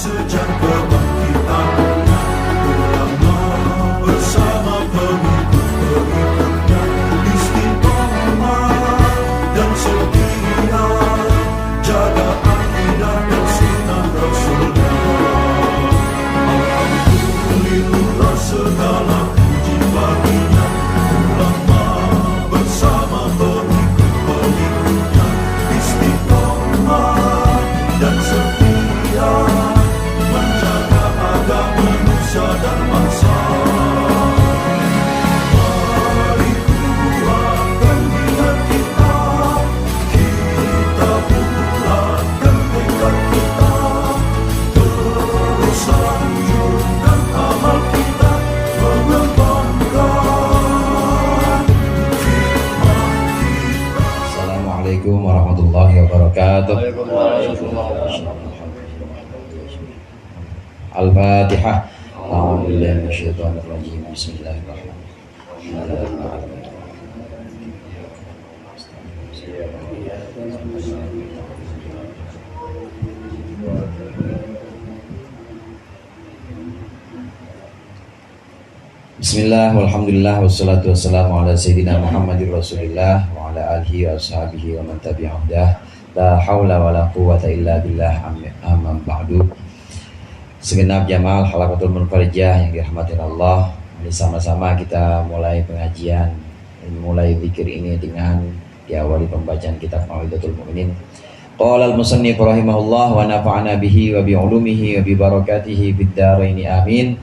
sejak kebangkitannya, ulama bersama pengikut-pengikutnya istiqomah dan setia, jaga akidah dan sunnah Rasulnya. Alhamdulillah segala puji baginya, ulama bersama pengikut-pengikutnya istiqomah dan setia, menjaga agama manusia dan bangsa. Mari kuatkan niat kita, kita bulatkan tekad kita, terus lanjutkan amal kita, mengembangkan hikmah kita. Assalamualaikum warahmatullahi wabarakatuh. Al-Fatihah. A'udzubillahi minasyaitonir rajim. Bismillahirrahmanirrahim. Bismillah, walhamdulillah, wassalatu wassalamu ala sayyidina Muhammadir Rasulillah wa ala alihi wa ashabihi wa man tabi'ahum dah. La hawla wa la quwwata illa billah, amma ba'du. Segenap jamaah halaqatul munfarijah yang dirahmati Allah, mari sama-sama kita mulai pengajian, mulai zikir ini dengan diawali pembacaan kitab Mau'izatul Mu'minin. Qala al-musannif rahimahullah wa nafa'ana bihi wa bi ulumihi wa bi barakatihi fid dharain amin.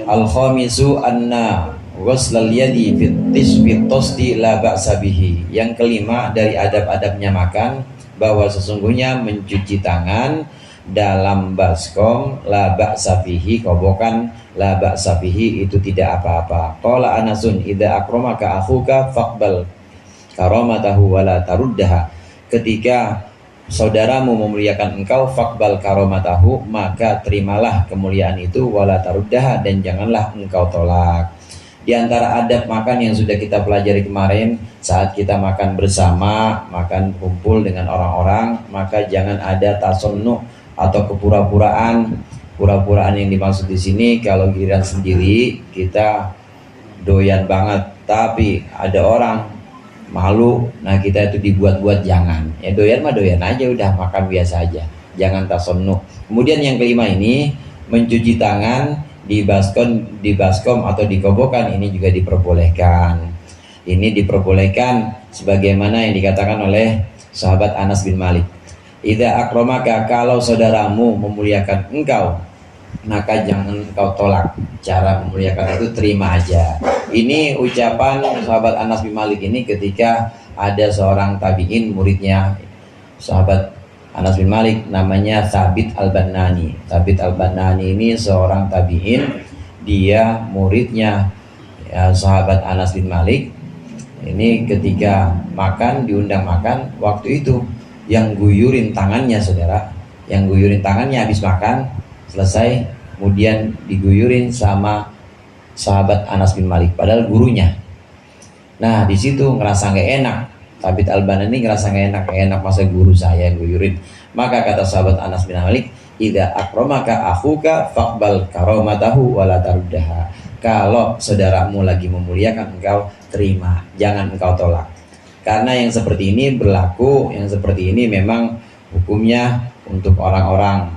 Al-khamisu anna ghuslal yadi fit tosti la ba'sa bihi. Yang kelima dari adab-adabnya makan, bahwa sesungguhnya mencuci tangan dalam baskom la ba'sa bihi, kobokan la ba'sa bihi itu tidak apa-apa. Qala Anasun idza akramaka akhuka faqbal karamatahu wa la taruddaha. Ketika saudaramu memuliakan engkau, faqbal karamatahu, maka terimalah kemuliaan itu, wala taruddaha, dan janganlah engkau tolak. Di antara adab makan yang sudah kita pelajari kemarin, saat kita makan bersama, makan kumpul dengan orang-orang, maka jangan ada tasonnu atau kepura-puraan. Pura-puraan yang dimaksud di sini, kalau giliran sendiri kita doyan banget, tapi ada orang malu, nah kita itu dibuat-buat, jangan. Ya doyan mah doyan aja, udah makan biasa aja, jangan tasonnu. Kemudian yang kelima ini, mencuci tangan di baskom atau di kobokan, ini juga diperbolehkan. Ini diperbolehkan sebagaimana yang dikatakan oleh sahabat Anas bin Malik. Idza akramaka, kalau saudaramu memuliakan engkau, maka jangan engkau tolak. Cara memuliakan itu terima aja. Ini ucapan sahabat Anas bin Malik ini ketika ada seorang tabi'in, muridnya sahabat Anas bin Malik, namanya Thabit al-Bannani. Thabit al-Bannani ini seorang tabi'in, dia muridnya ya, sahabat Anas bin Malik. Ini ketika makan, diundang makan, waktu itu yang guyurin tangannya, saudara, yang guyurin tangannya habis makan selesai, kemudian diguyurin sama sahabat Anas bin Malik, padahal gurunya. Nah di situ ngerasa nggak enak, Thabit al-Banani ngerasa nggak enak, masa guru saya yang guyurin. Maka kata sahabat Anas bin Malik, idza akramaka akhuka faqbal karamatahu wa la taruddaha. Kalau saudaramu lagi memuliakan engkau, terima, jangan engkau tolak. Karena yang seperti ini berlaku, yang seperti ini memang hukumnya untuk orang-orang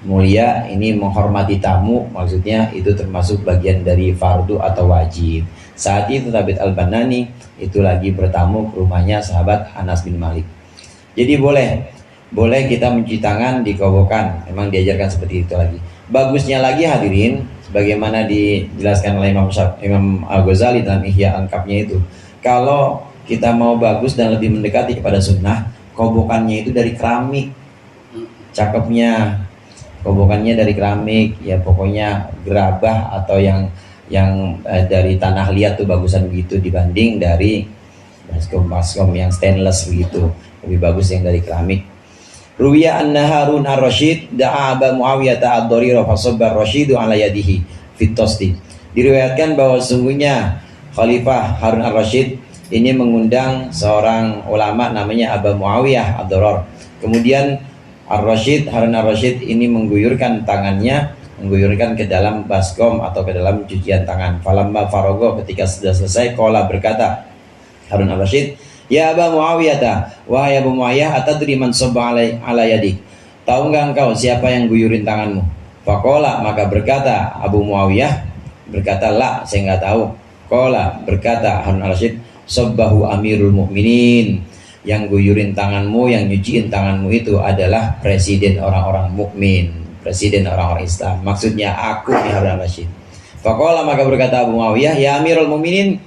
mulia, ini menghormati tamu, maksudnya itu termasuk bagian dari fardu atau wajib. Saat itu Thabit al-Banani itu lagi bertamu ke rumahnya sahabat Anas bin Malik. Jadi boleh kita mencuci tangan di kobokan, memang diajarkan seperti itu lagi. Bagusnya lagi hadirin, sebagaimana dijelaskan oleh Imam Al-Ghazali dalam Ihya Angkapnya itu, kalau kita mau bagus dan lebih mendekati kepada sunnah, kobokannya itu dari keramik, cakepnya kobokannya dari keramik, ya pokoknya gerabah atau yang dari tanah liat tuh bagusan begitu dibanding dari baskom yang stainless begitu, lebih bagus yang dari keramik. Ruwiya anna Harun ar-Rasyid da'a Aba Muawiyah ad-Darira fa sabba ar-Rasyidu ala yadihi fit tosti. Diriwayatkan bahwa sungguhnya Khalifah Harun ar-Rasyid ini mengundang seorang ulama namanya Aba Muawiyah ad-Darar. Kemudian Ar-Rasyid, Harun Ar-Rasyid ini mengguyurkan tangannya, mengguyurkan ke dalam baskom atau ke dalam cucian tangan. Falamma farogo, ketika sudah selesai, qala berkata Harun Ar-Rasyid, ya Aba Muawiyah, wahai Abu Muawiyah, atadri man sabba ala yadik, tahu nggak engkau siapa yang guyurin tanganmu? Faqala, maka berkata Abu Muawiyah, berkata la, saya nggak tahu. Qala, berkata Harun Ar-Rasyid, sabbahu amirul mu'minin, yang guyurin tanganmu, yang nyuciin tanganmu itu adalah presiden orang-orang mukmin, presiden orang-orang Islam. Maksudnya aku, ya Harun Ar-Rasyid. Faqala, maka berkata Abu Muawiyah, ya amirul mu'minin,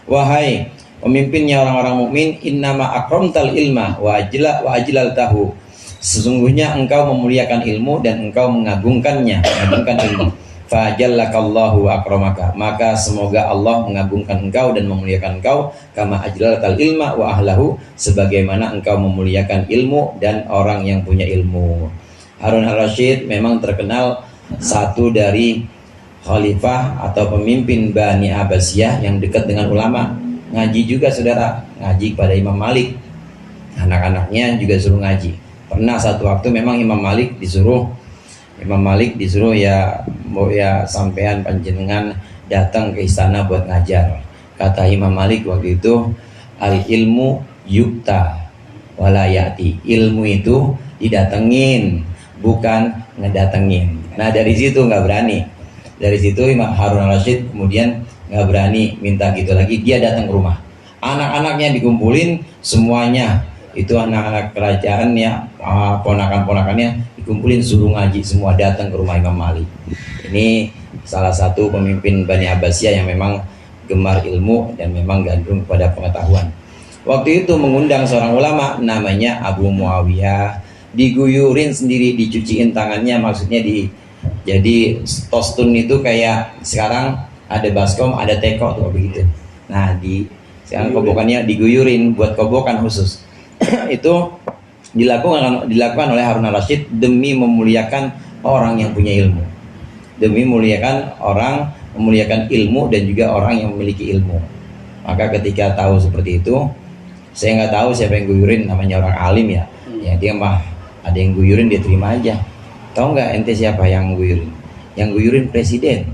wahai pemimpinnya orang-orang mukmin, innama akramtal ilma wa ajlal tahu, sesungguhnya engkau memuliakan ilmu dan engkau mengagungkannya, mengagungkan ilmu. Fajallakallahu akramaka, maka semoga Allah mengagungkan engkau dan memuliakan engkau, kama ajlaltal ilma wa ahlahu, sebagaimana engkau memuliakan ilmu dan orang yang punya ilmu. Harun Ar-Rasyid memang terkenal satu dari khalifah atau pemimpin Bani Abbasiyah yang dekat dengan ulama. Ngaji juga saudara, ngaji pada Imam Malik, anak-anaknya juga suruh ngaji. Pernah satu waktu memang Imam Malik disuruh ya sampean panjenengan datang ke istana buat ngajar. Kata Imam Malik waktu itu, al ilmu yukta walayati, ilmu itu didatengin bukan ngedatengin. Nah dari situ nggak berani, dari situ Imam Harun Ar-Rasyid kemudian nggak berani minta gitu lagi, dia datang ke rumah, anak-anaknya dikumpulin semuanya, itu anak-anak kerajaannya, ponakan-ponakannya dikumpulin, suruh ngaji semua, datang ke rumah Imam Malik. Ini salah satu pemimpin Bani Abbasiyah yang memang gemar ilmu dan memang gandrung kepada pengetahuan. Waktu itu mengundang seorang ulama namanya Abu Muawiyah, diguyurin sendiri, dicuciin tangannya, maksudnya jadi tostun itu kayak sekarang ada baskom, ada teko tuh begitu. Nah sekarang kobokannya diguyurin buat kobokan khusus. Itu dilakukan oleh Harun Ar-Rasyid demi memuliakan orang yang punya ilmu, demi memuliakan ilmu dan juga orang yang memiliki ilmu. Maka ketika tahu seperti itu, saya nggak tahu siapa yang guyurin, namanya orang alim ya, ya dia mah ada yang guyurin dia terima aja. Tahu nggak ente siapa yang guyurin? Yang guyurin presiden.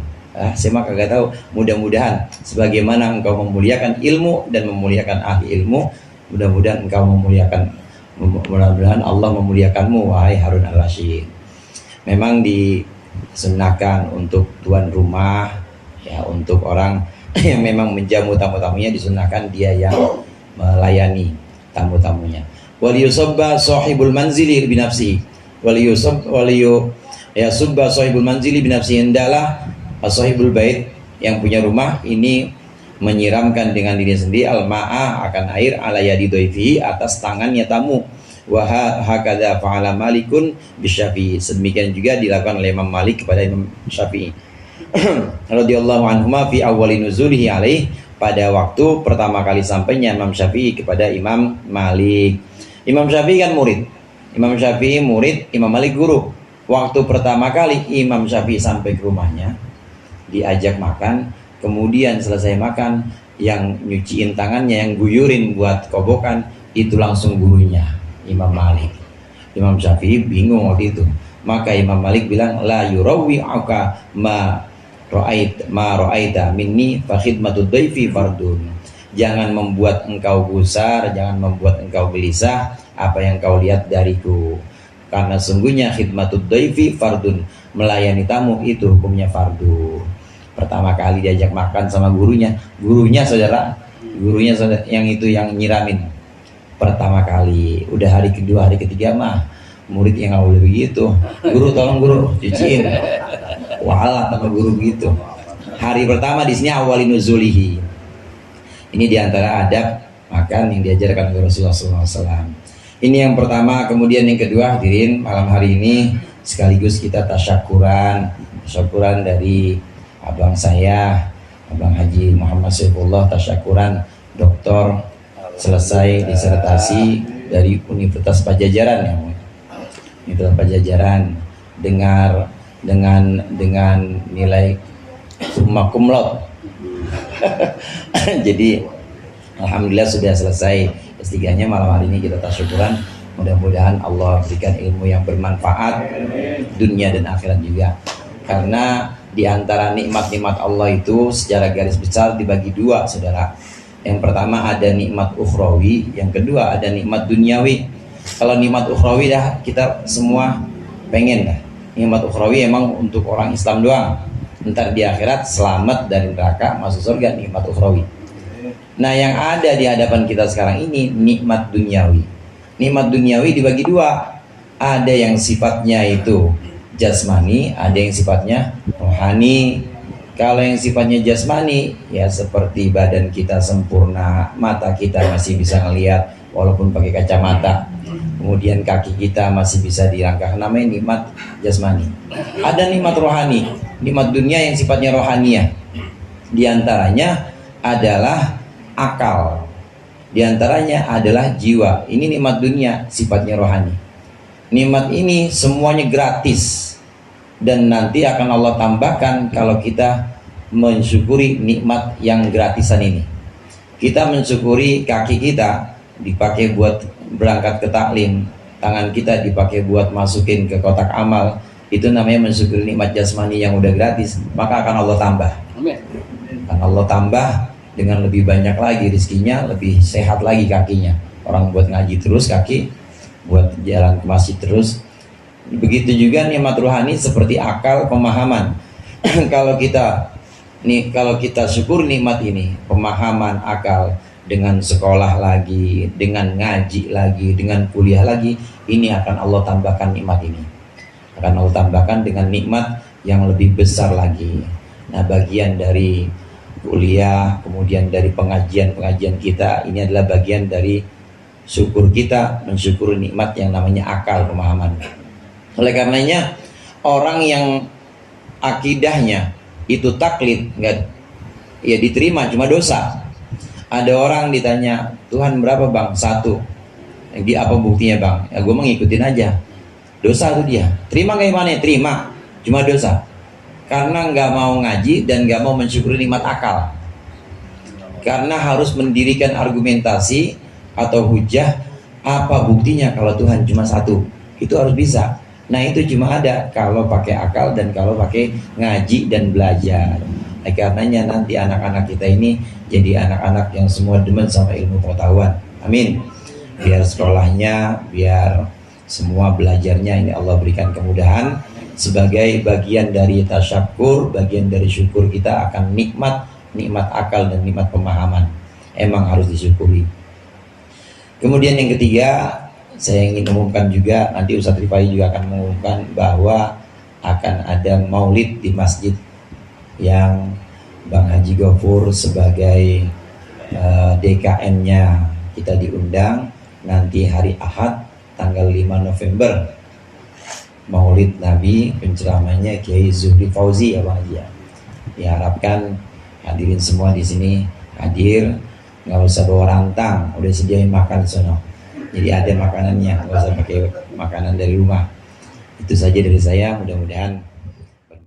Saya mah kagak tahu. Mudah-mudahan sebagaimana engkau memuliakan ilmu dan memuliakan ahli ilmu, mudah-mudahan engkau mudah-mudahan Allah memuliakanmu, wahai Harun Ar-Rasyid. Memang disunahkan untuk tuan rumah, ya, untuk orang yang memang menjamu tamu-tamunya, disunahkan dia yang melayani tamu-tamunya. Waliyusabba sahibul manzili binafsi, waliyusabba sahibul manzili binafsi, hendalah sahibul bait, yang punya rumah ini menyiramkan dengan diri sendiri al-ma'a, akan air, ala yadi dhaifi, atas tangannya tamu. Wa hakadza fa'ala Malikun bisyafi'i, sedemikian juga dilakukan oleh Imam Malik kepada Imam Syafi'i radhiyallahu anhuma fi awwali nuzulihi alaih, pada waktu pertama kali sampainya Imam Syafi'i kepada Imam Malik. Imam Syafi'i kan murid, Imam Syafi'i murid, Imam Malik guru. Waktu pertama kali Imam Syafi'i sampai ke rumahnya, diajak makan. Kemudian selesai makan, yang nyuciin tangannya, yang guyurin buat kobokan, itu langsung gurunya Imam Malik. Imam Syafi'i bingung waktu itu. Maka Imam Malik bilang, la yurawwi'uka ma ra'aita minni fa khidmatud dhaifi fardun. Jangan membuat engkau gusar, jangan membuat engkau gelisah apa yang kau lihat dariku. Karena sungguhnya khidmatud dhaifi fardun, melayani tamu itu hukumnya fardu. Pertama kali diajak makan sama gurunya saudara, yang itu yang nyiramin pertama kali. Udah hari kedua, hari ketiga mah murid yang nggak boleh begitu. Guru tolong guru cuciin, walah sama guru begitu. Hari pertama di sini awali nuzulihi. Ini diantara adab makan yang diajarkan oleh Rasulullah SAW. Ini yang pertama. Kemudian yang kedua, hadirin, malam hari ini sekaligus kita tasyakuran dari abang saya, Abang Haji Muhammad Saifullah, tasyakuran doktor, selesai disertasi dari Universitas Pajajaran, ya, Universitas Pajajaran, dengan nilai summa cum laude. Jadi alhamdulillah sudah selesai S3-nya. Malam hari ini kita tasyakuran Mudah-mudahan Allah berikan ilmu yang bermanfaat dunia dan akhirat juga. Karena di antara nikmat-nikmat Allah itu secara garis besar dibagi dua, saudara. Yang pertama ada nikmat ukhrawi, yang kedua ada nikmat duniawi. Kalau nikmat ukhrawi dah kita semua pengen dah. Nikmat ukhrawi emang untuk orang Islam doang. Ntar di akhirat selamat dari neraka, masuk surga, nikmat ukhrawi. Nah, yang ada di hadapan kita sekarang ini nikmat duniawi. Nikmat duniawi dibagi dua. Ada yang sifatnya itu jasmani, ada yang sifatnya rohani. Kalau yang sifatnya jasmani, ya seperti badan kita sempurna, mata kita masih bisa ngelihat walaupun pakai kacamata. Kemudian kaki kita masih bisa dirangkak, namanya nikmat jasmani. Ada nikmat rohani, nikmat dunia yang sifatnya rohaniah. Di antaranya adalah akal. Di antaranya adalah jiwa. Ini nikmat dunia, sifatnya rohani. Nikmat ini semuanya gratis. Dan nanti akan Allah tambahkan kalau kita mensyukuri nikmat yang gratisan ini. Kita mensyukuri kaki kita dipakai buat berangkat ke taklim, tangan kita dipakai buat masukin ke kotak amal. Itu namanya mensyukuri nikmat jasmani yang udah gratis. Maka akan Allah tambah. Akan Allah tambah dengan lebih banyak lagi rezekinya, lebih sehat lagi kakinya. Orang buat ngaji terus kaki, buat jalan ke masjid terus. Begitu juga nikmat rohani seperti akal, pemahaman. Kalau kita syukur nikmat ini, pemahaman, akal, dengan sekolah lagi, dengan ngaji lagi, dengan kuliah lagi, ini akan Allah tambahkan nikmat ini. Akan Allah tambahkan dengan nikmat yang lebih besar lagi. Nah, bagian dari kuliah, kemudian dari pengajian-pengajian kita, ini adalah bagian dari syukur kita, mensyukuri nikmat yang namanya akal, pemahaman. Oleh karenanya orang yang akidahnya itu taklid, enggak ya diterima, cuma dosa. Ada orang ditanya, Tuhan berapa bang? 1. Di apa buktinya bang? Ya gue mengikutin aja. Dosa tuh dia. Terima kayak mana? Terima, cuma dosa. Karena nggak mau ngaji dan nggak mau mensyukuri nikmat akal. Karena harus mendirikan argumentasi atau hujah, apa buktinya kalau Tuhan cuma 1. Itu harus bisa. Nah, itu cuma ada kalau pakai akal dan kalau pakai ngaji dan belajar. Nah, karenanya nanti anak-anak kita ini jadi anak-anak yang semua demen sama ilmu pengetahuan. Amin. Biar sekolahnya, biar semua belajarnya ini Allah berikan kemudahan. Sebagai bagian dari tasyakur, bagian dari syukur kita akan nikmat akal dan nikmat pemahaman. Emang harus disyukuri. Kemudian yang ketiga, saya ingin umumkan juga, nanti Ustadz Rifai juga akan mengumumkan bahwa akan ada maulid di masjid yang Bang Haji Gofur sebagai DKN-nya kita diundang nanti hari Ahad tanggal 5 November. Maulid Nabi, penceramanya Kiai Zuhri Fauzi ya Bang Haji ya. Diharapkan hadirin semua di sini hadir, nggak usah bawa rantang, udah sediain makan sono. Jadi ada makanannya, nggak usah pakai makanan dari rumah. Itu saja dari saya, mudah-mudahan